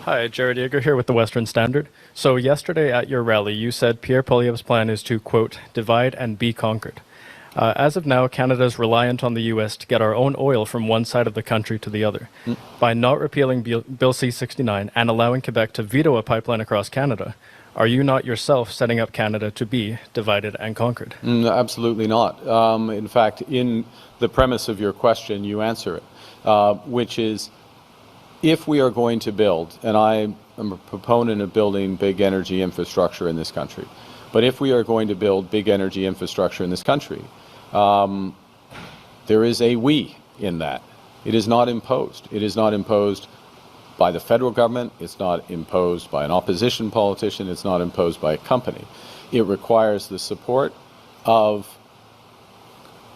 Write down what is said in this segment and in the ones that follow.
Hi, Jared Yeager here with the Western Standard. So yesterday at your rally, you said Pierre Poilievre's plan is to, quote, divide and be conquered. As of now, Canada is reliant on the U.S. to get our own oil from one side of the country to the other. By not repealing Bill C-69 and allowing Quebec to veto a pipeline across Canada, are you not yourself setting up Canada to be divided and conquered? Absolutely not. In fact, in the premise of your question, you answer it, which is, if we are going to build, and I am a proponent of building big energy infrastructure in this country, but if we are going to build big energy infrastructure in this country, there is a we in that. It is not imposed. It is not imposed by the federal government. It's not imposed by an opposition politician. It's not imposed by a company. It requires the support of,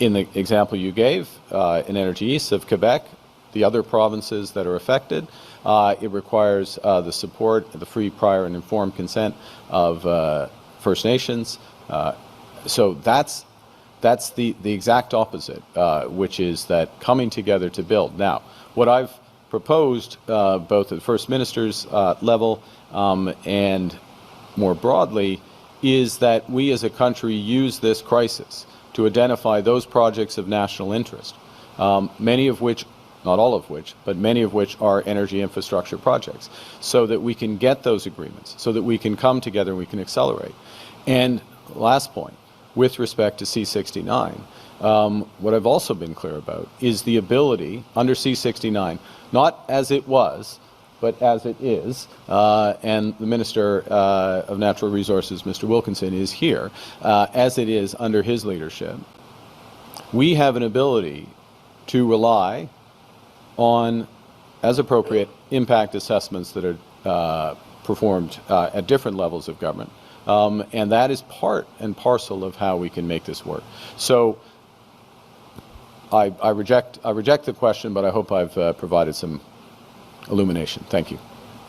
in the example you gave, in Energy East of Quebec, the other provinces that are affected. It requires the support, the free, prior, and informed consent of First Nations. So that's the exact opposite, which is that coming together to build. Now, what I've proposed, both at the First Minister's level and more broadly, is that we as a country use this crisis to identify those projects of national interest, many of which, not all of which, but many of which are energy infrastructure projects, so that we can get those agreements, so that we can come together and we can accelerate. And last point, with respect to C-69, what I've also been clear about is the ability under C-69, not as it was, but as it is, and the Minister of Natural Resources, Mr. Wilkinson, is here, as it is under his leadership, we have an ability to rely on, as appropriate, impact assessments that are performed at different levels of government. And that is part and parcel of how we can make this work. So I reject the question, but I hope I've provided some illumination. Thank you.